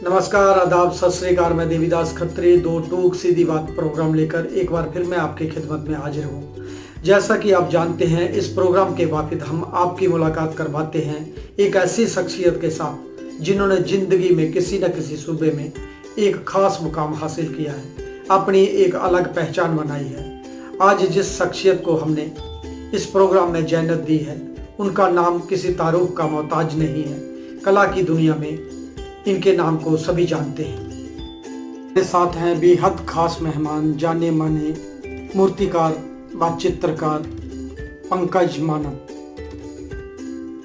नमस्कार, आदाब, सत श्री अकाल। मैं देवीदास खत्री दो टूक सीधी बात प्रोग्राम लेकर एक बार फिर मैं आपकी खिदमत में हाजिर हूँ। जैसा कि आप जानते हैं, इस प्रोग्राम के वाकिद हम आपकी मुलाकात करवाते हैं एक ऐसी शख्सियत के साथ जिन्होंने ज़िंदगी में किसी न किसी सूबे में एक खास मुकाम हासिल किया है, अपनी एक अलग पहचान बनाई है। आज जिस शख्सियत को हमने इस प्रोग्राम में जन्नत दी है, उनका नाम किसी तारुफ का मोहताज नहीं है। कला की दुनिया में इनके नाम को सभी जानते हैं। मेरे साथ हैं बेहद खास मेहमान, जाने माने मूर्तिकार व चित्रकार पंकज मानव।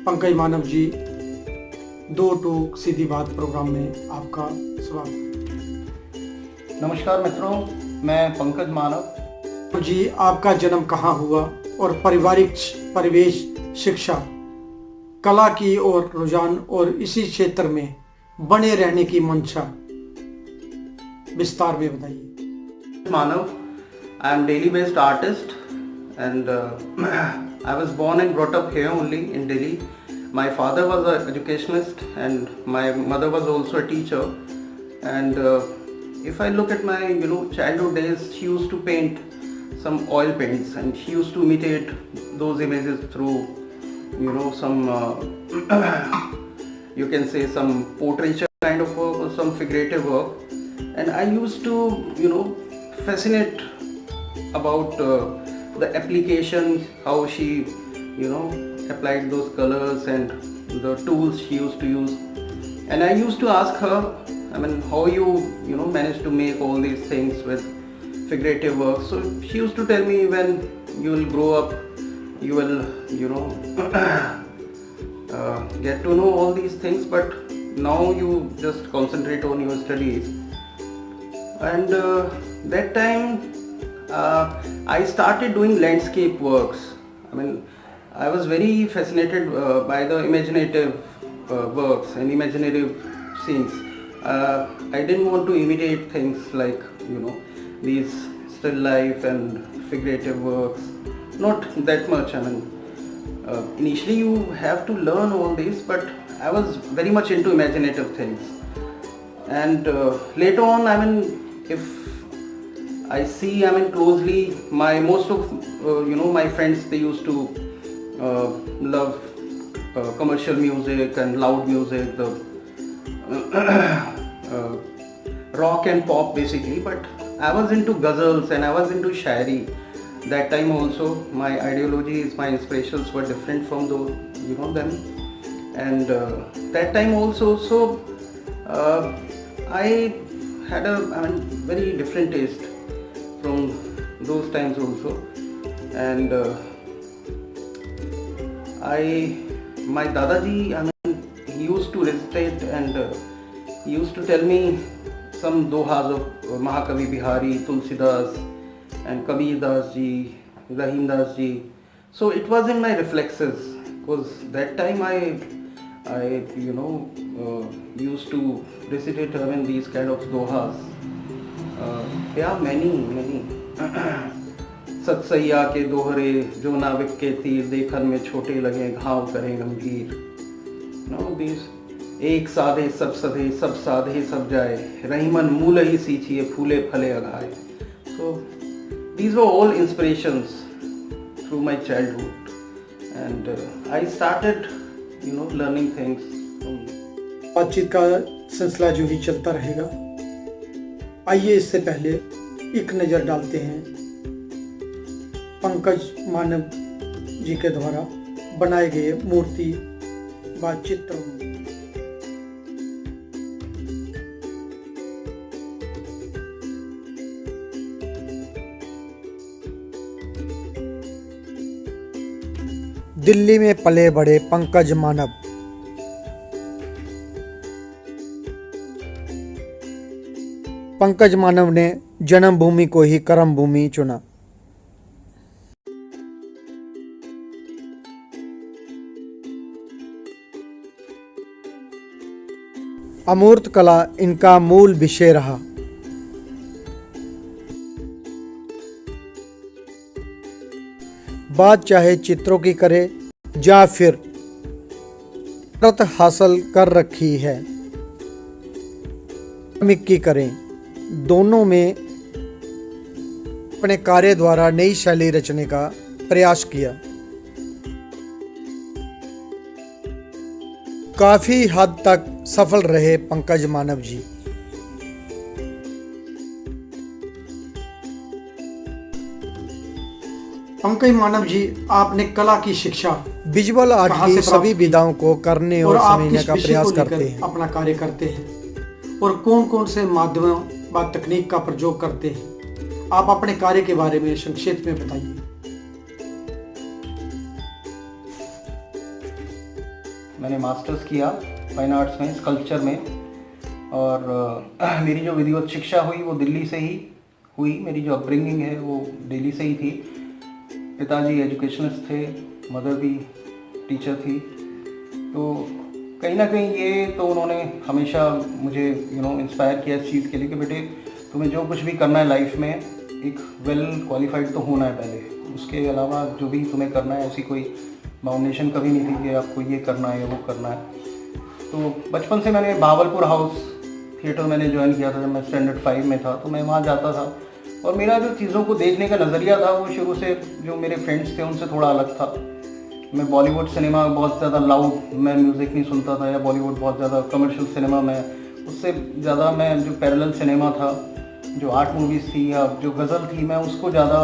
पंकज मानव जी, दो टूक सीधी बात प्रोग्राम में आपका स्वागत। नमस्कार मित्रों, मैं पंकज मानव। जी, आपका जन्म कहाँ हुआ और पारिवारिक परिवेश, शिक्षा, कला की ओर रुझान और इसी क्षेत्र में बने रहने की मंशा विस्तार में बताइए। मानव, I am Delhi based artist and I was born and brought up here only in Delhi. My father was an educationist and my mother was also a teacher. And if I look at my childhood days, she used to paint some oil paints and she used to imitate those images through some you can say some portraiture kind of work or some figurative work. And I used to fascinate about the application, how she applied those colors and the tools she used to use. And I used to ask her, how you managed to make all these things with figurative work. So she used to tell me, when you will grow up, you will get to know all these things, but now you just concentrate on your studies. And that time I started doing landscape works. I was very fascinated by the imaginative works and imaginative scenes. I didn't want to imitate things like these still life and figurative works, not that much. Initially you have to learn all this, but I was very much into imaginative things. And later on, if I see closely, most of my friends, they used to love commercial music and loud music, the rock and pop basically, but I was into ghazals and I was into shairi. That time also my ideologies, my inspirations were different from those, them. And that time also, so I had a very different taste from those times also. And my Dadaji, he used to recite and he used to tell me some dohas of Mahakavi Bihari, Tulsidas and Kabir Das ji, Rahim Das ji. So it was in my reflexes, because that time I used to recite these kind of dohas. There are many. सतसैया के दोहरे, जो नाविक के तीर, देखन में छोटे लगे, घाव करें गंभीर. These एक साधे सब सधे, सब साधे सब जाए, रहीमन मूल ही सींचिए, फूले फले अघाए. So these were all inspirations through my childhood, and I started learning things from. बातचीत का सिलसिला जो ही चलता रहेगा। आइए इससे पहले एक नज़र डालते हैं पंकज मानव जी के द्वारा बनाए गए मूर्ति व चित्रों में। दिल्ली में पले बड़े पंकज मानव। पंकज मानव ने जन्मभूमि को ही कर्म भूमि चुना। अमूर्त कला इनका मूल विषय रहा। बात चाहे चित्रों की करे या फिर प्रत हासिल कर रखी है। की करें, दोनों में अपने कार्य द्वारा नई शैली रचने का प्रयास किया। काफी हद तक सफल रहे पंकज मानव जी। पंकज मानव जी, आपने कला की शिक्षा विजुअल आर्ट की सभी विधाओं को करने और समझने का प्रयास करते हैं, अपना कार्य करते हैं और कौन कौन से माध्यमों व तकनीक का प्रयोग करते हैं, आप अपने कार्य के बारे में संक्षेप में बताइए। मैंने मास्टर्स किया फाइन आर्ट्स में, स्कल्पचर में, और मेरी जो विधिवत शिक्षा हुई वो दिल्ली से ही हुई। मेरी जो अपब्रिंगिंग है वो दिल्ली से ही थी। पिताजी एजुकेशनिस्ट थे, मदर भी टीचर थी, तो कहीं ना कहीं ये तो उन्होंने हमेशा मुझे इंस्पायर किया इस चीज़ के लिए कि बेटे तुम्हें जो कुछ भी करना है लाइफ में, एक वेल क्वालिफाइड तो होना है पहले, उसके अलावा जो भी तुम्हें करना है ऐसी कोई बाउंडेशन कभी नहीं थी कि आपको ये करना है या वो करना है। तो बचपन से मैंने भावलपुर हाउस थिएटर मैंने ज्वाइन किया था जब मैं स्टैंडर्ड 5 में था, तो मैं वहाँ जाता था और मेरा जो चीज़ों को देखने का नज़रिया था वो शुरू से जो मेरे फ्रेंड्स थे उनसे थोड़ा अलग था। मैं बॉलीवुड सिनेमा बहुत ज़्यादा लाउड मैं म्यूज़िक नहीं सुनता था, या बॉलीवुड बहुत ज़्यादा कमर्शियल सिनेमा में, उससे ज़्यादा मैं जो पैरेलल सिनेमा था, जो आर्ट मूवीज़ थी या जो गज़ल थी, मैं उसको ज़्यादा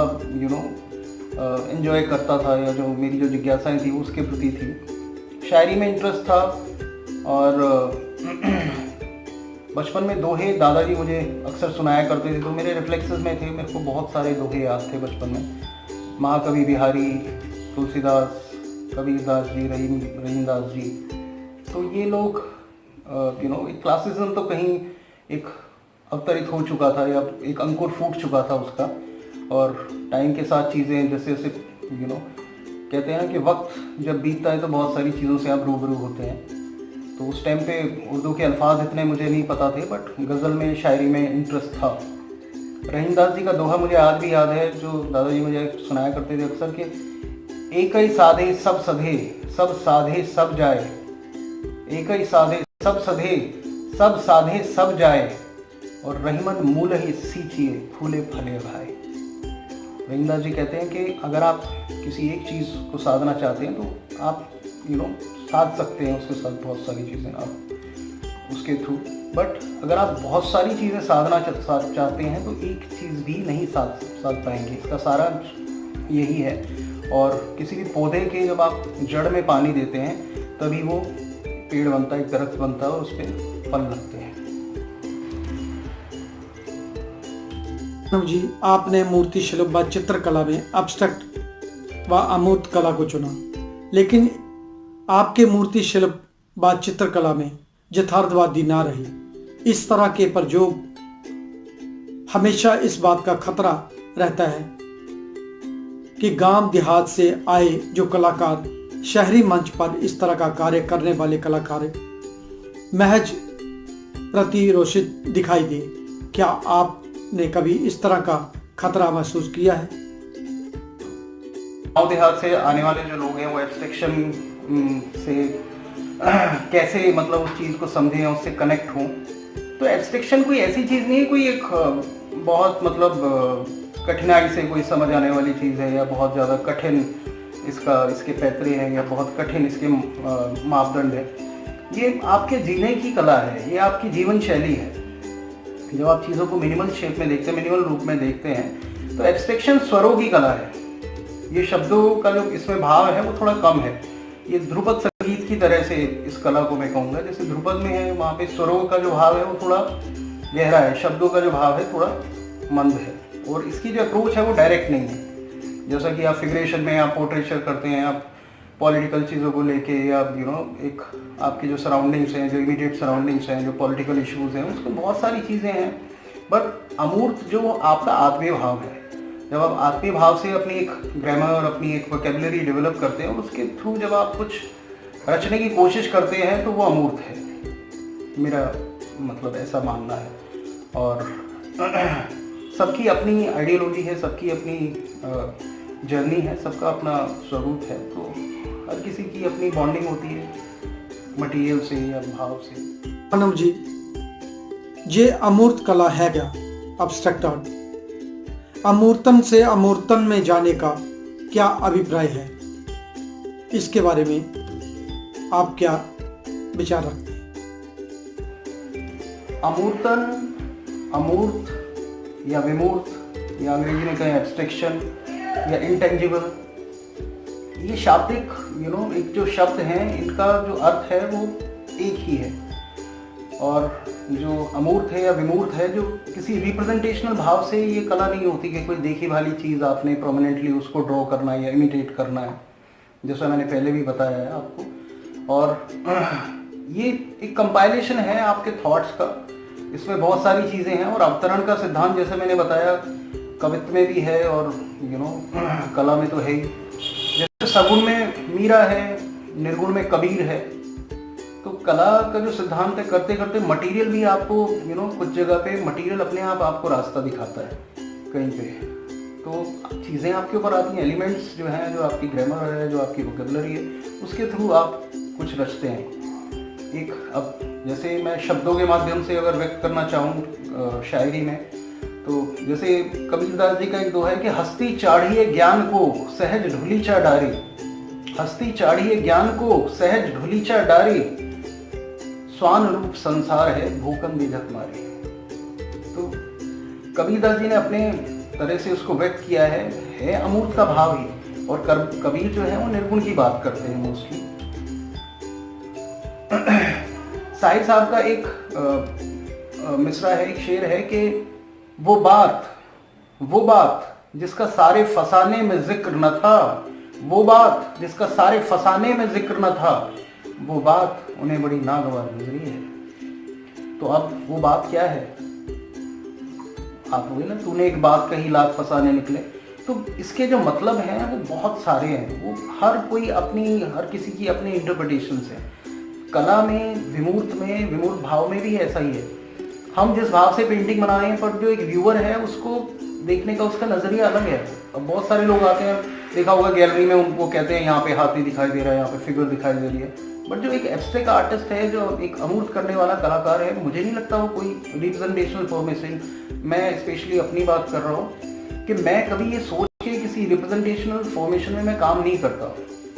एंजॉय करता था, या जो मेरी जो जिज्ञासाएँ थी उसके प्रति थी। शायरी में इंटरेस्ट था और बचपन में दोहे दादाजी मुझे अक्सर सुनाया करते थे, तो मेरे रिफ्लेक्सेस में थे। मेरे को बहुत सारे दोहे याद थे बचपन में, महाकवि बिहारी, तुलसीदास, कबीरदास जी, रहीमदास जी। तो ये लोग एक क्लासिज्म तो कहीं एक अवतरित हो चुका था या एक अंकुर फूट चुका था उसका, और टाइम के साथ चीज़ें जैसे जैसे कहते हैं ना कि वक्त जब बीतता है तो बहुत सारी चीज़ों से आप रूबरू होते हैं। तो उस टाइम पे उर्दू के अल्फाज इतने मुझे नहीं पता थे, बट गज़ल में, शायरी में इंटरेस्ट था। रहीमदास जी का दोहा मुझे आज भी याद है, जो दादाजी मुझे सुनाया करते थे अक्सर, कि एक ही साधे सब सधे, सब साधे सब जाए, एक ही साधे सब सधे, सब साधे सब जाए, और रहीमन मूल ही सींचिए, फूले फले भाई। रहीमदास जी कहते हैं कि अगर आप किसी एक चीज़ को साधना चाहते हैं तो आप साध सकते हैं उसके साथ बहुत सारी चीज़ें आप उसके थ्रू, बट अगर आप बहुत सारी चीज़ें साधना चाहते हैं तो एक चीज़ भी नहीं साध पाएंगे। इसका सारा यही है। और किसी भी पौधे के जब आप जड़ में पानी देते हैं तभी वो पेड़ बनता है, एक दरख्त बनता है और उस पर फल लगते हैं। जी, आपने मूर्ति शिल्प व चित्रकला में एब्स्ट्रैक्ट व अमूर्त कला को चुना, लेकिन आपके मूर्ति शिल्प व चित्रकला में यथार्थवादी ना रही। इस तरह के प्रयोग हमेशा इस बात का खतरा रहता है कि गांव देहात से आए जो कलाकार शहरी मंच पर इस तरह का कार्य करने वाले कलाकार महज प्रतिरोषित दिखाई दे। क्या आपने कभी इस तरह का खतरा महसूस किया है? गांव देहात से आने वाले जो लोग हैं वो एब्स्ट्रैक्शन से कैसे मतलब उस चीज़ को समझें, उससे कनेक्ट हों। तो एब्स्ट्रैक्शन कोई ऐसी चीज़ नहीं है, कोई एक बहुत कठिनाई से कोई समझ आने वाली चीज़ है, या बहुत ज़्यादा कठिन इसके पैतरे हैं, या बहुत कठिन इसके मापदंड है। ये आपके जीने की कला है, ये आपकी जीवन शैली है। जब आप चीज़ों को मिनिमल शेप में देखते हैं, मिनिमल रूप में देखते हैं, तो एब्स्ट्रैक्शन स्वरों की कला है। ये शब्दों का जो इसमें भाव है वो थोड़ा कम है। ये ध्रुपद संगीत की तरह से इस कला को मैं कहूँगा, जैसे ध्रुपद में है वहाँ पे स्वरों का जो भाव है वो थोड़ा गहरा है, शब्दों का जो भाव है थोड़ा मंद है, और इसकी जो अप्रोच है वो डायरेक्ट नहीं है। जैसा कि आप फिगरेशन में आप पोर्ट्रेचर करते हैं, आप पॉलिटिकल चीज़ों को लेके, या एक आपकी जो सराउंडिंग्स हैं, जो इमीडिएट सराउंडिंग्स हैं, जो पॉलिटिकल इश्यूज़ हैं, उसमें बहुत सारी चीज़ें हैं। बट अमूर्त जो आपका आत्मीय भाव है, जब आप आत्मीय भाव से अपनी एक ग्रामर और अपनी एक वोकेबुलरी डेवलप करते हैं और उसके थ्रू जब आप कुछ रचने की कोशिश करते हैं तो वो अमूर्त है, मेरा मतलब ऐसा मानना है। और सबकी अपनी आइडियोलॉजी है, सबकी अपनी जर्नी है, सबका अपना स्वरूप है, तो हर किसी की अपनी बॉन्डिंग होती है मटेरियल से या भाव से। मानव जी, ये अमूर्त कला है क्या? Abstract art. अमूर्तन से अमूर्तन में जाने का क्या अभिप्राय है? इसके बारे में आप क्या विचार रखते हैं? अमूर्तन, अमूर्त या विमूर्त या अंग्रेजी में कहें एब्स्ट्रैक्शन या इंटेंजिबल, ये शाब्दिक एक जो शब्द हैं, इनका जो अर्थ है वो एक ही है। और जो अमूर्त है या विमूर्त है, जो किसी रिप्रेजेंटेशनल भाव से ये कला नहीं होती कि कोई देखी भाली चीज़ आपने प्रोमिनेंटली उसको ड्रॉ करना है या इमिटेट करना है, जैसा मैंने पहले भी बताया है आपको। और ये एक कंपाइलेशन है आपके थॉट्स का। इसमें बहुत सारी चीज़ें हैं और अवतरण का सिद्धांत जैसे मैंने बताया कवित्व में भी है और कला में तो है ही। जैसे सगुण में मीरा है, निर्गुण में कबीर है। तो कला का जो सिद्धांत है, करते करते मटेरियल भी आपको कुछ जगह पे मटेरियल अपने आप आपको रास्ता दिखाता है कहीं पे। तो चीज़ें आपके ऊपर आती हैं, एलिमेंट्स जो हैं, जो आपकी ग्रामर है, जो आपकी वोकेबलरी है, उसके थ्रू आप कुछ रचते हैं। एक अब जैसे मैं शब्दों के माध्यम से अगर व्यक्त करना चाहूँ शायरी में, तो जैसे कबीरदास जी का एक दोहा है कि हस्ती चाढ़िए ज्ञान को सहज ढुलीचा डारी, हस्ती चाढ़िए ज्ञान को सहज ढुलीचा डारी, स्वान रूप संसार है भूकंप झक मारी। तो कबीरदास जी ने अपने तरह से उसको व्यक्त किया है अमूर्त का भाव ही। और कबीर जो है वो निर्गुण की बात करते हैं मोस्टली। साहिर साहब का एक मिसरा है, एक शेर है कि वो बात जिसका सारे फसाने में जिक्र न था, वो बात जिसका सारे फसाने में जिक्र न था, वो बात उन्हें बड़ी नागवार गुजरी है। तो अब वो बात क्या है? आप बोले ना, तूने एक बात कही लाख फसाने निकले। तो इसके जो मतलब हैं वो बहुत सारे हैं। वो हर किसी की अपनी इंटरप्रिटेशन है। कला में, विमूर्त भाव में भी ऐसा ही है। हम जिस भाव से पेंटिंग बना रहे हैं, पर जो एक व्यूअर है उसको देखने का उसका नज़रिया अलग है। अब बहुत सारे लोग आते हैं, देखा होगा गैलरी में, उनको कहते हैं यहाँ पे हाथी दिखाई दे रहा है, यहाँ पे फिगर दिखाई दे रही है। बट जो एक एब्स्ट्रैक्ट आर्टिस्ट है, जो एक अमूर्त करने वाला कलाकार है, मुझे नहीं लगता वो कोई रिप्रेजेंटेशनल फॉर्मेशन, मैं स्पेशली अपनी बात कर रहा हूँ कि मैं कभी ये सोच के किसी रिप्रेजेंटेशनल फॉर्मेशन में मैं काम नहीं करता।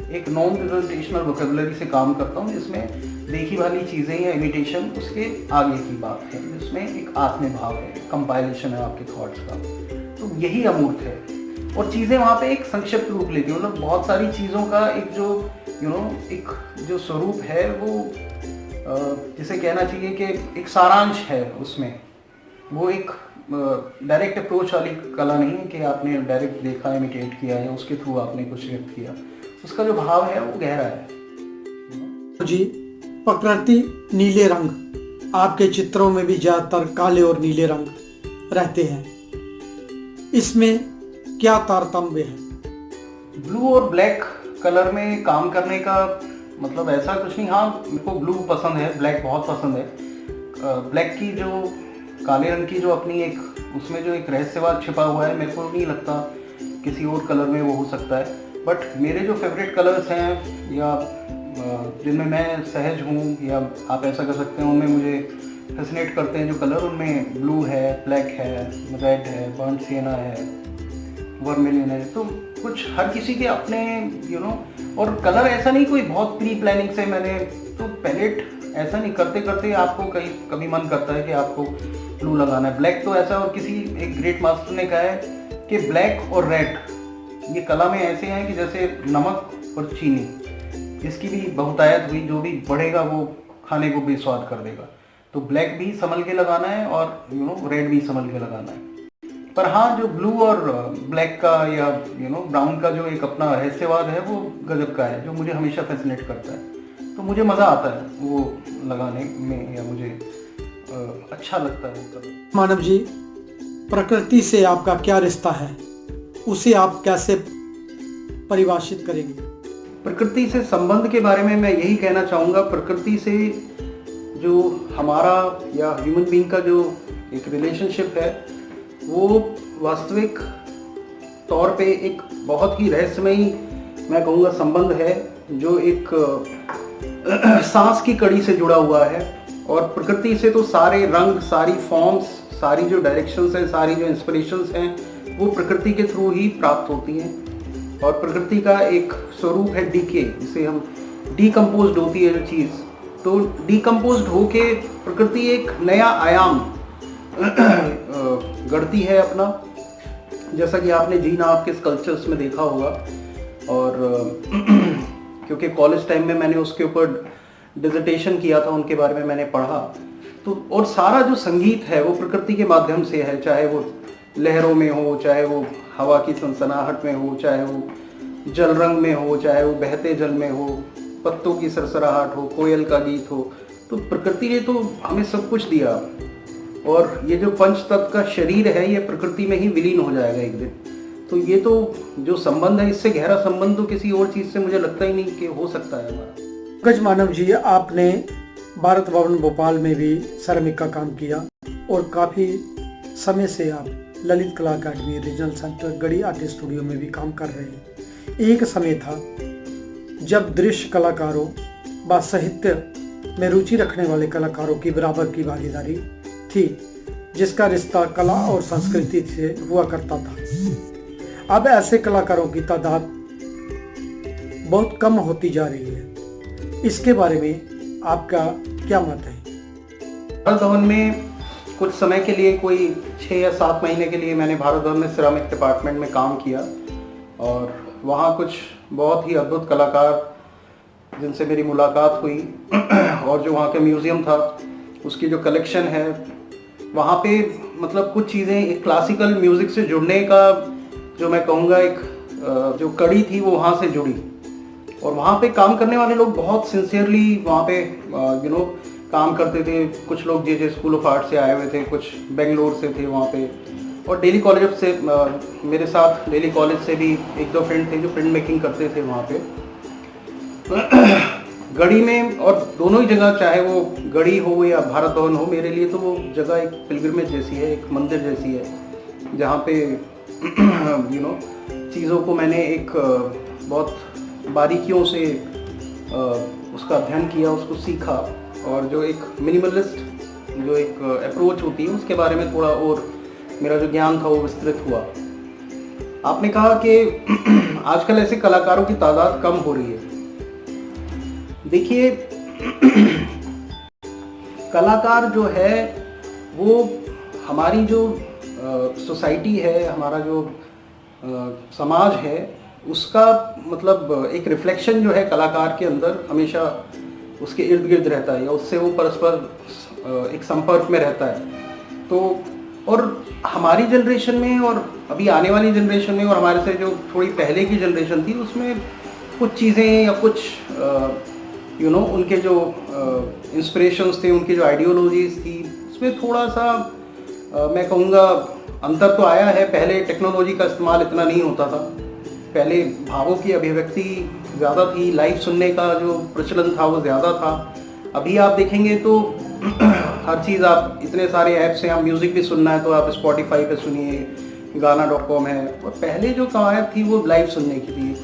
एक नॉन रिप्रेजेंटेशनल वोकेबलरी से काम करता हूँ, जिसमें देखी वाली चीज़ें या इमिटेशन उसके आगे की बात है, जिसमें एक आत्मभाव है, कंपाइलेशन है आपके थॉट्स का। तो यही अमूर्त है। और चीज़ें वहाँ पे एक संक्षिप्त रूप लेती है, मतलब बहुत सारी चीज़ों का एक जो एक जो स्वरूप है, वो जिसे कहना चाहिए कि एक सारांश है उसमें। वो एक डायरेक्ट अप्रोच वाली कला नहीं है कि आपने डायरेक्ट देखा, इमिटेट किया या उसके थ्रू आपने कुछ व्यक्त किया। उसका जो भाव है वो गहरा है। जी, प्रकृति नीले रंग, आपके चित्रों में भी ज़्यादातर काले और नीले रंग रहते हैं, इसमें क्या तारतम्य है? ब्लू और ब्लैक कलर में काम करने का मतलब ऐसा कुछ नहीं। हाँ, मेरे को ब्लू पसंद है, ब्लैक बहुत पसंद है। ब्लैक की जो काले रंग की जो अपनी एक उसमें जो एक रहस्यवाद छिपा हुआ है, मेरे को नहीं लगता किसी और कलर में वो हो सकता है। बट मेरे जो फेवरेट कलर्स हैं या जिनमें मैं सहज हूँ, या आप ऐसा कर सकते हैं, उनमें मुझे फैसिनेट करते हैं जो कलर, उनमें ब्लू है, ब्लैक है, रेड है, बर्न सिएना है, वर्मिलियन है। तो कुछ हर किसी के अपने और कलर ऐसा नहीं कोई बहुत प्री प्लानिंग से मैंने तो पैलेट ऐसा नहीं, करते करते आपको कभी मन करता है कि आपको ब्लू लगाना है, ब्लैक तो ऐसा। और किसी एक ग्रेट मास्टर ने कहा है कि ब्लैक और रेड ये कला में ऐसे हैं कि जैसे नमक और चीनी, इसकी भी बहुतायत हुई, जो भी बढ़ेगा वो खाने को बेस्वाद कर देगा। तो ब्लैक भी संभल के लगाना है और रेड भी संभल के लगाना है। पर हाँ, जो ब्लू और ब्लैक का या ब्राउन का जो एक अपना रहस्यवाद है, वो गजब का है, जो मुझे हमेशा फैसिनेट करता है। तो मुझे मज़ा आता है वो लगाने में, या मुझे अच्छा लगता है वो करना। मानव जी, प्रकृति से आपका क्या रिश्ता है, उसे आप कैसे परिभाषित करेंगे? प्रकृति से संबंध के बारे में मैं यही कहना चाहूँगा, प्रकृति से जो हमारा या ह्यूमन बीइंग का जो एक रिलेशनशिप है, वो वास्तविक तौर पे एक बहुत ही रहस्यमयी मैं कहूँगा संबंध है, जो एक सांस की कड़ी से जुड़ा हुआ है। और प्रकृति से तो सारे रंग, सारी फॉर्म्स, सारी जो डायरेक्शंस हैं, सारी जो इंस्पिरेशंस हैं वो प्रकृति के थ्रू ही प्राप्त होती हैं। और प्रकृति का एक स्वरूप है डीके, जिसे हम डीकम्पोज्ड होती है जो चीज़, तो डीकम्पोज्ड होके प्रकृति एक नया आयाम गढ़ती है अपना, जैसा कि आपने जी नाव के स्कल्पचर्स में देखा होगा। और क्योंकि कॉलेज टाइम में मैंने उसके ऊपर डिसर्टेशन किया था, उनके बारे में मैंने पढ़ा, तो और सारा जो संगीत है वो प्रकृति के माध्यम से है, चाहे वो लहरों में हो, चाहे वो हवा की सनसनाहट में हो, चाहे वो जल रंग में हो, चाहे वो बहते जल में हो, पत्तों की सरसराहट हो, कोयल का गीत हो। तो प्रकृति ने तो हमें सब कुछ दिया, और ये जो पंच तत्व का शरीर है ये प्रकृति में ही विलीन हो जाएगा एक दिन। तो ये तो जो संबंध है, इससे गहरा संबंध तो किसी और चीज़ से मुझे लगता ही नहीं कि हो सकता है हमारा। पंकज मानव जी, आपने भारत भवन भोपाल में भी श्रमिक का काम किया और काफ़ी समय से आप ललित कला अकादमी, रीजनल सेंटर, गढ़ी आर्ट स्टूडियो में भी काम कर रहे हैं। एक समय था जब दृश्य कलाकारों व साहित्य में रुचि रखने वाले कलाकारों की बराबर की भागीदारी थी, जिसका रिश्ता कला और संस्कृति से हुआ करता था। अब ऐसे कलाकारों की तादाद बहुत कम होती जा रही है, इसके बारे में आपका क्या मत है? भारत भवन में कुछ समय के लिए, कोई 6 या 7 महीने के लिए मैंने भारत भवन में सिरामिक डिपार्टमेंट में काम किया, और वहाँ कुछ बहुत ही अद्भुत कलाकार जिनसे मेरी मुलाकात हुई और जो वहाँ का म्यूज़ियम था उसकी जो कलेक्शन है वहाँ पे, मतलब कुछ चीज़ें एक क्लासिकल म्यूज़िक से जुड़ने का जो मैं कहूँगा एक जो कड़ी थी वो वहाँ से जुड़ी। और वहाँ पे काम करने वाले लोग बहुत सिंसियरली वहाँ पे काम करते थे। कुछ लोग जे स्कूल ऑफ आर्ट से आए हुए थे, कुछ बेंगलोर से थे वहाँ पे, और डेली कॉलेज से मेरे साथ डेली कॉलेज से भी 1-2 फ्रेंड थे जो प्रिंट मेकिंग करते थे वहाँ पे गढ़ी में। और दोनों ही जगह, चाहे वो गढ़ी हो या भारत भवन हो, मेरे लिए तो वो जगह एक पिलग्रिमेज जैसी है, एक मंदिर जैसी है, जहाँ पे चीज़ों को मैंने एक बहुत बारीकियों से उसका अध्ययन किया, उसको सीखा, और जो एक मिनिमलिस्ट जो एक अप्रोच होती है उसके बारे में थोड़ा और मेरा जो ज्ञान था वो विस्तृत हुआ। आपने कहा कि आजकल ऐसे कलाकारों की तादाद कम हो रही है। देखिए, कलाकार जो है वो हमारी जो सोसाइटी है, हमारा जो समाज है, उसका मतलब एक रिफ्लेक्शन जो है कलाकार के अंदर हमेशा उसके इर्द गिर्द रहता है, या उससे वो परस्पर एक संपर्क में रहता है। तो और हमारी जनरेशन में और अभी आने वाली जनरेशन में और हमारे से जो थोड़ी पहले की जनरेशन थी, उसमें कुछ चीज़ें या कुछ उनके जो इंस्पिरेशंस थे, उनकी जो आइडियोलॉजीज थी, उसमें थोड़ा सा मैं कहूँगा अंतर तो आया है। पहले टेक्नोलॉजी का इस्तेमाल इतना नहीं होता था, पहले भावों की अभिव्यक्ति ज़्यादा थी, लाइव सुनने का जो प्रचलन था वो ज़्यादा था। अभी आप देखेंगे तो हर चीज़, आप इतने सारे ऐप्स हैं, आप म्यूज़िक भी सुनना है तो आप स्पॉटिफाई पे सुनिए, गाना.com है। और पहले जो कवायद थी वो लाइव सुनने की थी,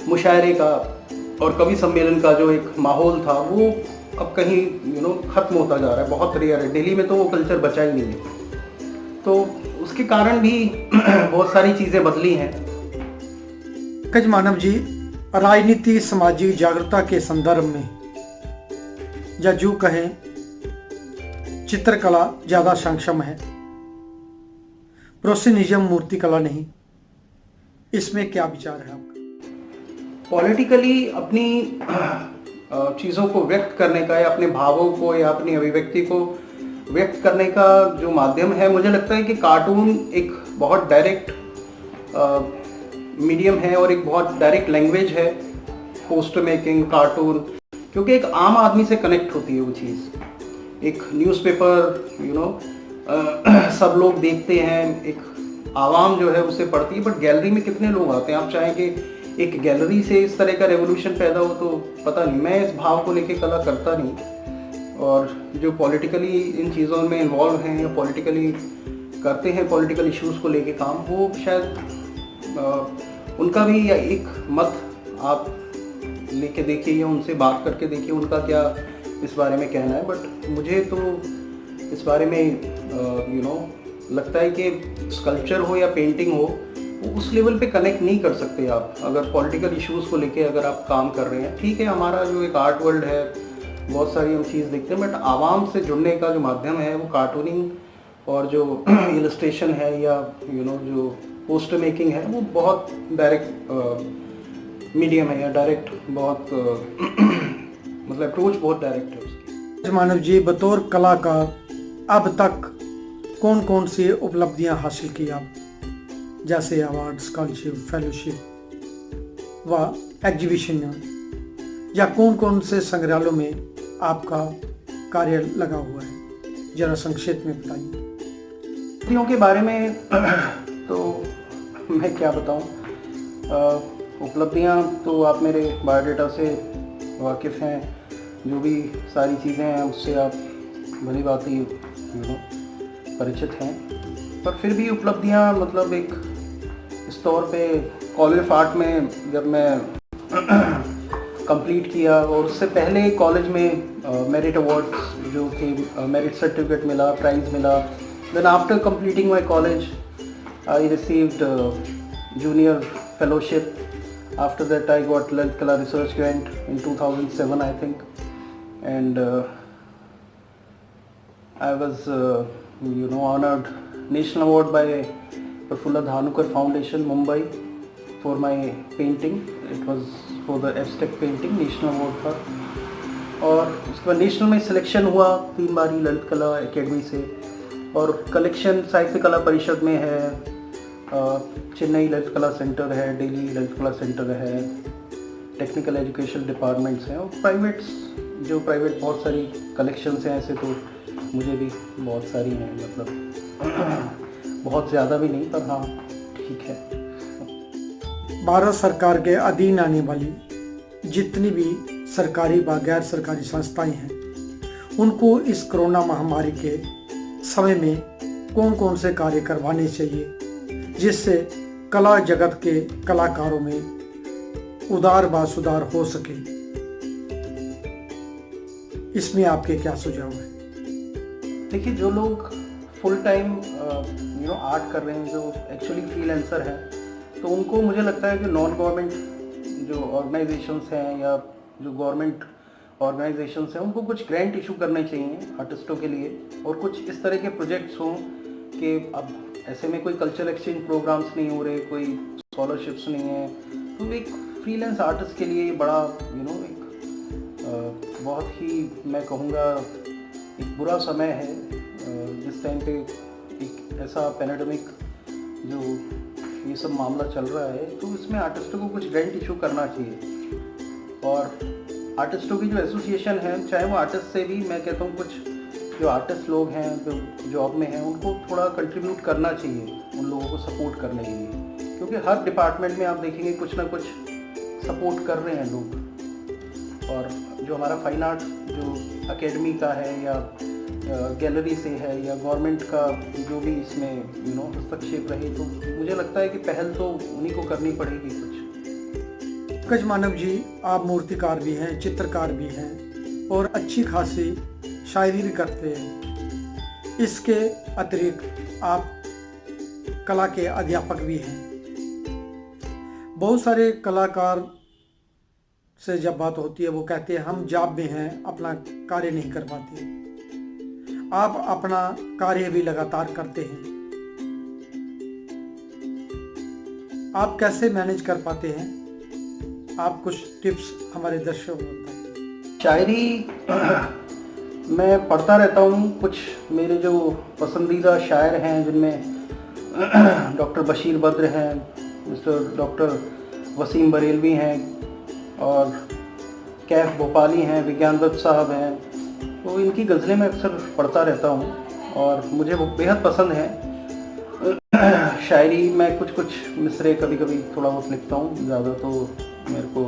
मुशायरे का और कवि सम्मेलन का जो एक माहौल था वो अब कहीं ख़त्म होता जा रहा है, बहुत रेयर है। दिल्ली में तो वो कल्चर बचा ही नहीं है, तो उसके कारण भी बहुत सारी चीज़ें बदली हैं। पंकज मानव जी, राजनीति सामाजिक जागरूकता के संदर्भ में, या जो कहें चित्रकला ज़्यादा सक्षम है, प्रोफेशनलिज्म मूर्तिकला नहीं, इसमें क्या विचार है आपका? पॉलिटिकली अपनी चीज़ों को व्यक्त करने का, या अपने भावों को या अपनी अभिव्यक्ति को व्यक्त करने का जो माध्यम है, मुझे लगता है कि कार्टून एक बहुत डायरेक्ट मीडियम है और एक बहुत डायरेक्ट लैंग्वेज है। पोस्टर मेकिंग, कार्टून, क्योंकि एक आम आदमी से कनेक्ट होती है वो चीज़। एक न्यूज़पेपर सब लोग देखते हैं, एक आवाम जो है उसे पढ़ती है, बट गैलरी में कितने लोग आते हैं? आप चाहेंगे एक गैलरी से इस तरह का रेवोल्यूशन पैदा हो तो पता नहीं। मैं इस भाव को लेके कला करता नहीं, और जो पॉलिटिकली इन चीज़ों में इन्वॉल्व हैं या पॉलिटिकली करते हैं, पॉलिटिकल इश्यूज़ को लेके काम, वो शायद उनका भी एक मत आप लेके देखिए या उनसे बात करके देखिए उनका क्या इस बारे में कहना है, बट मुझे तो इस बारे में लगता है कि स्कल्पचर हो या पेंटिंग हो, वो उस लेवल पे कनेक्ट नहीं कर सकते आप अगर पॉलिटिकल इश्यूज़ को लेके अगर आप काम कर रहे हैं। ठीक है, हमारा जो एक आर्ट वर्ल्ड है, बहुत सारी हम चीज़ देखते हैं, बट आवाम से जुड़ने का जो माध्यम है वो कार्टूनिंग और जो इलस्ट्रेशन है या जो पोस्टर मेकिंग है, वो बहुत डायरेक्ट मीडियम है या डायरेक्ट बहुत मतलब अप्रोच बहुत डायरेक्ट है उसकी। मानव जी, बतौर कलाकार अब तक कौन कौन सी उपलब्धियां हासिल की आप, जैसे अवार्ड, स्कॉलरशिप, फेलोशिप व एग्जीबिशन, या कौन कौन से संग्रहालयों में आपका कार्य लगा हुआ है, जरा संक्षेप में बताइए। उपलब्धियों के बारे में तो मैं क्या बताऊं, उपलब्धियां तो आप मेरे बायोडाटा से वाकिफ़ हैं, जो भी सारी चीज़ें हैं उससे आप भली बात ही परिचित हैं, पर फिर भी उपलब्धियां मतलब एक इस तौर पे कॉलेज ऑफ आर्ट में जब मैं कंप्लीट किया, और उससे पहले कॉलेज में मेरिट अवार्ड्स जो थे, मेरिट सर्टिफिकेट मिला, प्राइज़ मिला। Then after completing my college I received junior fellowship. After that I got Lalit Kala research grant in 2007 I think, and I was honored National Award by Prafulla Dhanukar Foundation, Mumbai, for my painting. It was for the abstract painting, National Award था। और उसके बाद national में selection हुआ 3 बारी ललित कला academy से, और कलेक्शन साहित्य कला परिषद में है, चेन्नई ललित कला सेंटर है, दिल्ली ललित कला सेंटर है, टेक्निकल एजुकेशन डिपार्टमेंट्स हैं, और प्राइवेट बहुत सारी कलेक्शंस हैं। ऐसे तो मुझे भी बहुत सारी हैं, मतलब बहुत ज़्यादा भी नहीं, पर हाँ ठीक है। भारत सरकार के अधीन आने वाली जितनी भी सरकारी व गैर सरकारी संस्थाएं हैं, उनको इस कोरोना महामारी के समय में कौन कौन से कार्य करवाने चाहिए, जिससे कला जगत के कलाकारों में उदार व सुधार हो सके, इसमें आपके क्या सुझाव हैं? देखिए, जो लोग फुल टाइम आर्ट कर रहे हैं, जो एक्चुअली फ्रीलांसर हैं, तो उनको मुझे लगता है कि नॉन गवर्नमेंट जो ऑर्गेनाइजेशंस हैं या जो गवर्नमेंट ऑर्गेनाइजेशंस हैं, उनको कुछ ग्रांट इशू करने चाहिए आर्टिस्टों के लिए, और कुछ इस तरह के प्रोजेक्ट्स हों कि अब ऐसे में कोई कल्चरल एक्सचेंज प्रोग्राम्स नहीं हो रहे, कोई स्कॉलरशिप्स नहीं है, तो एक फ्रीलांस आर्टिस्ट के लिए बड़ा एक बहुत ही मैं कहूँगा एक बुरा समय है जिस टाइम पे एक ऐसा पैंडेमिक जो ये सब मामला चल रहा है। तो इसमें आर्टिस्टों को कुछ ग्रांट इशू करना चाहिए, और आर्टिस्टों की जो एसोसिएशन है, चाहे वो आर्टिस्ट से भी, मैं कहता हूँ कुछ जो आर्टिस्ट लोग हैं जो जॉब में हैं, उनको थोड़ा कंट्रीब्यूट करना चाहिए उन लोगों को सपोर्ट करने के लिए, क्योंकि हर डिपार्टमेंट में आप देखेंगे कुछ ना कुछ सपोर्ट कर रहे हैं लोग। और जो हमारा फाइन आर्ट जो एकेडमी का है या गैलरी से है या गवर्नमेंट का जो भी इसमें हस्तक्षेप रहे, तो मुझे लगता है कि पहल तो उन्हीं को करनी पड़ेगी कुछ। पंकज मानव जी, आप मूर्तिकार भी हैं, चित्रकार भी हैं, और अच्छी खासी शायरी भी करते हैं। इसके अतिरिक्त आप कला के अध्यापक भी हैं। बहुत सारे कलाकार से जब बात होती है, वो कहते हैं हम जॉब में हैं, अपना कार्य नहीं कर पाते। आप अपना कार्य भी लगातार करते हैं, आप कैसे मैनेज कर पाते हैं? आप कुछ टिप्स हमारे दर्शकों को बताइए। शायरी मैं पढ़ता रहता हूँ, कुछ मेरे जो पसंदीदा शायर हैं जिनमें डॉक्टर बशीर बद्र हैं, मिस्टर डॉक्टर वसीम बरेलवी हैं, और कैफ भोपाली हैं, विज्ञान दत्त साहब हैं, तो इनकी गज़लें मैं अक्सर पढ़ता रहता हूँ और मुझे वो बेहद पसंद है। शायरी मैं कुछ मिसरे कभी कभी थोड़ा बहुत लिखता हूँ, ज़्यादा तो मेरे को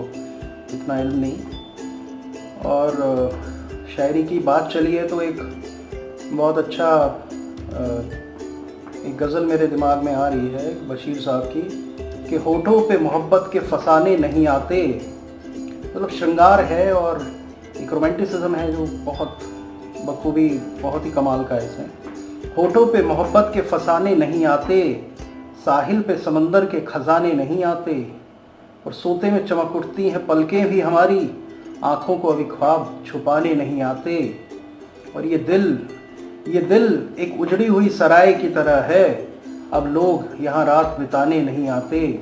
इतना इल्म नहीं। और शायरी की बात चली है तो एक बहुत अच्छा एक गज़ल मेरे दिमाग में आ रही है बशीर साहब की, कि होठों पे मोहब्बत के फसाने नहीं आते। मतलब श्रृंगार है और एक रोमांटिसिज्म है जो बहुत बखूबी, बहुत ही कमाल का है इसमें। होठों पे मोहब्बत के फसाने नहीं आते, साहिल पे समंदर के खजाने नहीं आते, और सोते में चमक उठती हैं पलकें भी हमारी, आँखों को अभी ख्वाब छुपाने नहीं आते। और ये दिल एक उजड़ी हुई सराय की तरह है, अब लोग यहाँ रात बिताने नहीं आते।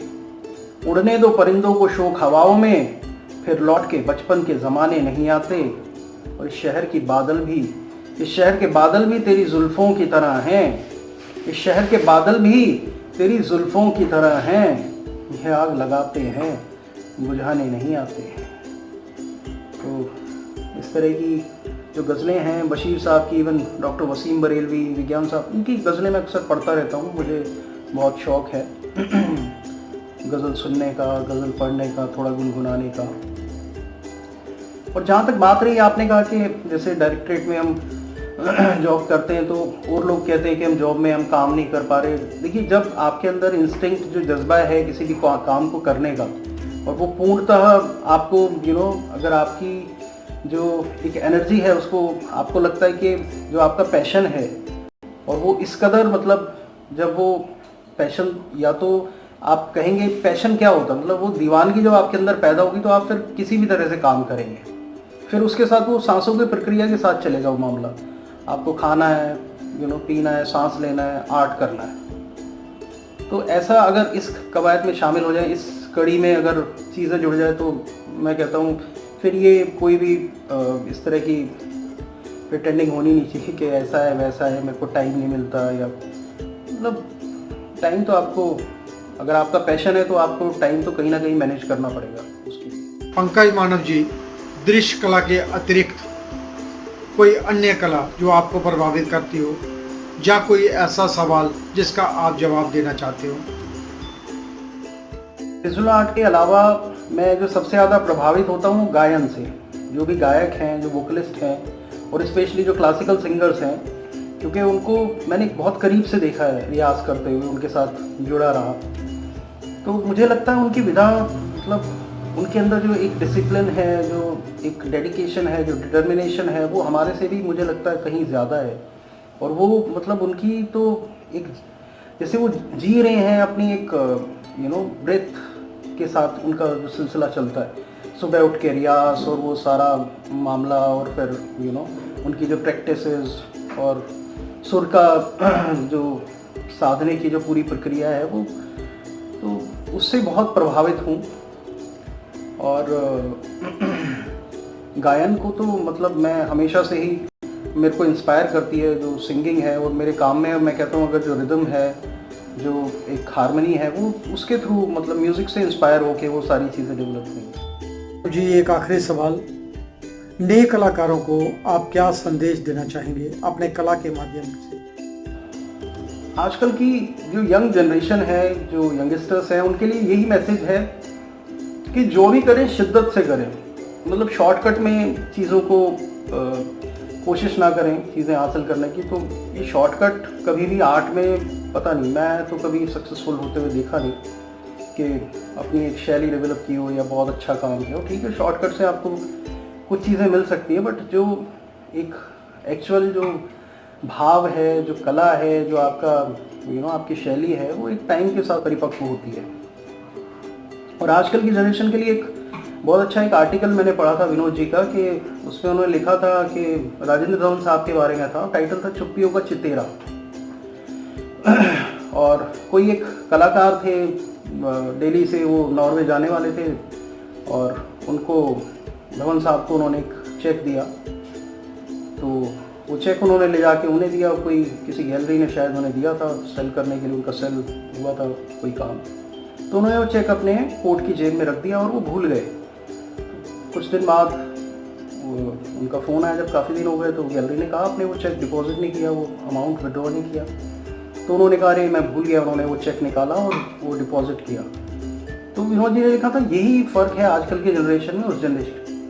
उड़ने दो परिंदों को शौक हवाओं में, फिर लौट के बचपन के ज़माने नहीं आते। और इस शहर के बादल भी तेरी जुल्फ़ों की तरह हैं, इस शहर के बादल भी तेरी जुल्फ़ों की तरह हैं, यह आग लगाते हैं बुझाने नहीं आते। तो इस तरह की जो गज़लें हैं बशीर साहब की, इवन डॉक्टर वसीम बरेलवी, विज्ञान साहब, उनकी गज़लें मैं अक्सर पढ़ता रहता हूँ। मुझे बहुत शौक़ है गज़ल सुनने का, गज़ल पढ़ने का, थोड़ा गुनगुनाने का। और जहाँ तक बात रही, आपने कहा कि जैसे डायरेक्टरेट में हम जॉब करते हैं तो और लोग कहते हैं कि हम जॉब में हम काम नहीं कर पा रहे। देखिए, जब आपके अंदर इंस्टिंक्ट, जो जज्बा है किसी भी काम को करने का, और वो पूर्णतः आपको अगर आपकी जो एक एनर्जी है उसको आपको लगता है कि जो आपका पैशन है, और वो इस कदर जब वो पैशन, या तो आप कहेंगे पैशन क्या होता है, वो दीवानगी जब आपके अंदर पैदा होगी तो आप फिर किसी भी तरह से काम करेंगे। फिर उसके साथ वो सांसों की प्रक्रिया के साथ चलेगा वो मामला। आपको खाना है, पीना है, सांस लेना है, आर्ट करना है। तो ऐसा अगर इस कवायद में शामिल हो जाए, इस कड़ी में अगर चीज़ें जुड़ जाए, तो मैं कहता हूँ फिर ये कोई भी इस तरह की प्रिटेंडिंग होनी नहीं चाहिए कि ऐसा है वैसा है, मेरे को टाइम नहीं मिलता, या टाइम तो आपको, अगर आपका पैशन है तो आपको टाइम तो कहीं ना कहीं मैनेज करना पड़ेगा उसकी। पंकज मानव जी, दृश्य कला के अतिरिक्त कोई अन्य कला जो आपको प्रभावित करती हो, या कोई ऐसा सवाल जिसका आप जवाब देना चाहते हो? विजुअल आर्ट के अलावा मैं जो सबसे ज़्यादा प्रभावित होता हूँ गायन से। जो भी गायक हैं, जो वोकलिस्ट हैं, और स्पेशली जो क्लासिकल सिंगर्स हैं, क्योंकि उनको मैंने बहुत करीब से देखा है रियाज करते हुए, उनके साथ जुड़ा रहा। तो मुझे लगता है उनकी विधा, उनके अंदर जो एक डिसिप्लिन है, जो एक डेडिकेशन है, जो डिटर्मिनेशन है, वो हमारे से भी मुझे लगता है कहीं ज़्यादा है। और वो उनकी तो एक, जैसे वो जी रहे हैं अपनी एक ब्रेथ के साथ, उनका जो सिलसिला चलता है, सुबह उठ के रियाज और वो सारा मामला, और फिर उनकी जो प्रैक्टिसेस और सुर का जो साधने की जो पूरी प्रक्रिया है, वो तो उससे बहुत प्रभावित हूँ। और गायन को तो मैं हमेशा से ही, मेरे को इंस्पायर करती है जो सिंगिंग है, और मेरे काम में मैं कहता हूँ अगर जो रिदम है, जो एक हारमोनी है, वो उसके थ्रू म्यूज़िक से इंस्पायर होके वो सारी चीज़ें डेवलप हुई। जी, एक आखिरी सवाल, नए कलाकारों को आप क्या संदेश देना चाहेंगे अपने कला के माध्यम से? आजकल की जो यंग जनरेशन है, जो यंगस्टर्स हैं, उनके लिए यही मैसेज है कि जो भी करें शिद्दत से करें। शॉर्टकट में चीज़ों को कोशिश ना करें चीज़ें हासिल करने की। तो ये शॉर्टकट कभी भी आर्ट में, पता नहीं, मैं तो कभी सक्सेसफुल होते हुए देखा नहीं कि अपनी एक शैली डेवलप की हो या बहुत अच्छा काम किया हो। ठीक है, शॉर्टकट से आपको कुछ चीज़ें मिल सकती है, बट जो एक एक्चुअल जो भाव है, जो कला है, जो आपका आपकी शैली है, वो एक टाइम के साथ परिपक्व होती है। और आजकल की जनरेशन के लिए एक बहुत अच्छा एक आर्टिकल मैंने पढ़ा था विनोद जी का, कि उसमें उन्होंने लिखा था कि राजेंद्र धवन साहब के बारे में था, टाइटल था चुप्पियों का चितेरा। और कोई एक कलाकार थे, दिल्ली से वो नॉर्वे जाने वाले थे, और उनको धवन साहब को उन्होंने एक चेक दिया। तो वो चेक उन्होंने ले जाके उन्हें दिया, कोई किसी गैलरी ने शायद उन्हें दिया था सेल करने के लिए, उनका सेल हुआ था कोई काम। तो उन्होंने वो चेक अपने कोट की जेब में रख दिया और वो भूल गए। कुछ दिन बाद उनका फ़ोन आया, जब काफ़ी दिन हो गए, तो गैलरी ने कहा आपने वो चेक डिपॉजिट नहीं किया, वो अमाउंट विड्रॉ नहीं किया। तो उन्होंने कहा अरे मैं भूल गया। उन्होंने वो चेक निकाला और वो डिपॉजिट किया। तो विनोद जी ने लिखा था यही फ़र्क है आजकल के जनरेशन में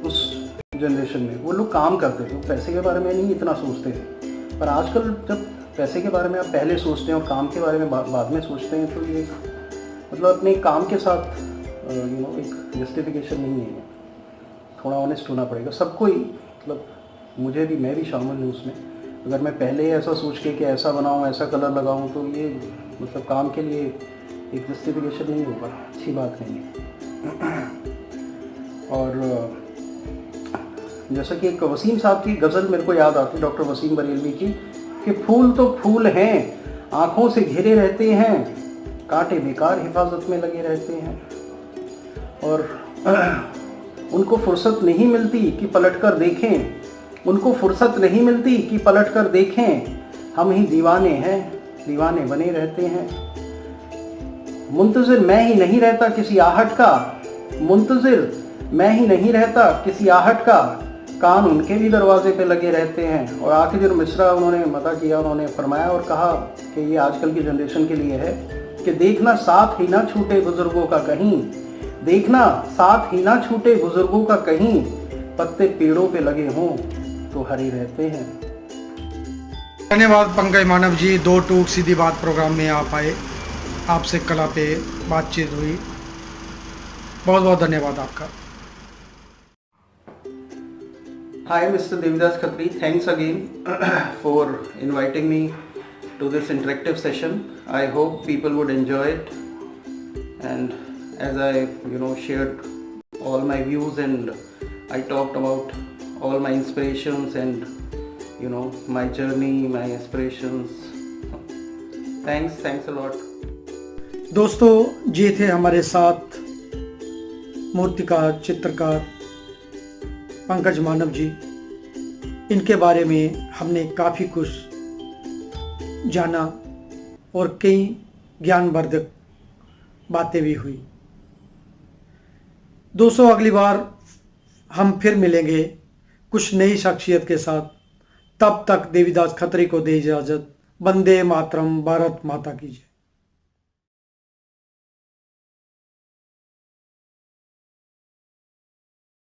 उस जनरेशन में। वो लोग काम करते थे, पैसे के बारे में नहीं इतना सोचते थे, पर आजकल जब पैसे के बारे में आप पहले सोचते हैं और काम के बारे में बाद में सोचते हैं, तो ये अपने काम के साथ एक जस्टिफिकेशन नहीं है। थोड़ा ऑनेस्ट होना पड़ेगा सबको ही, मतलब मुझे भी, मैं भी शामिल हूँ उसमें। अगर मैं पहले ही ऐसा सोच के कि ऐसा बनाऊँ, ऐसा कलर लगाऊँ, तो ये मतलब काम के लिए एक जस्टिफिकेशन नहीं होगा, अच्छी बात नहीं है। और जैसा कि एक वसीम साहब की गज़ल मेरे को याद आती, डॉक्टर वसीम बरेलवी की, कि फूल तो फूल हैं, आँखों से घिरे रहते हैं, कांटे बेकार हिफाजत में लगे रहते हैं, और उनको फुर्सत नहीं मिलती कि पलट कर देखें, उनको फुर्सत नहीं मिलती कि पलट कर देखें, हम ही दीवाने हैं, दीवाने बने रहते हैं। मुंतज़िर मैं ही नहीं रहता किसी आहट का, मुंतज़िर मैं ही नहीं रहता किसी आहट का, कान उनके भी दरवाजे पे लगे रहते हैं। और आखिर जो मिसरा उन्होंने मदा किया, उन्होंने फरमाया और कहा कि ये आजकल की जनरेशन के लिए है कि देखना साथ ही ना छूटे बुजुर्गों का कहीं, देखना साथ ही ना छूटे बुजुर्गों का कहीं, पत्ते पेड़ों पे लगे हों तो हरे रहते हैं। धन्यवाद पंकज मानव जी, दो टूक सीधी बात प्रोग्राम में आप आए, आपसे कला पे बातचीत हुई, बहुत बहुत धन्यवाद आपका। Hi Mr. Devidas Khatri, thanks again for inviting me to this interactive session. I hope people would enjoy it, and as I shared all my views and I talked about all my inspirations and my journey, my aspirations. Thanks a lot. दोस्तों, ये थे हमारे साथ मूर्तिकार, चित्रकार पंकज मानव जी। इनके बारे में हमने काफ़ी कुछ जाना और कई ज्ञानवर्धक बातें भी हुई। दोस्तों, अगली बार हम फिर मिलेंगे कुछ नई शख्सियत के साथ। तब तक देवीदास खत्री को दे इजाज़त। वंदे मातरम, भारत माता की जय।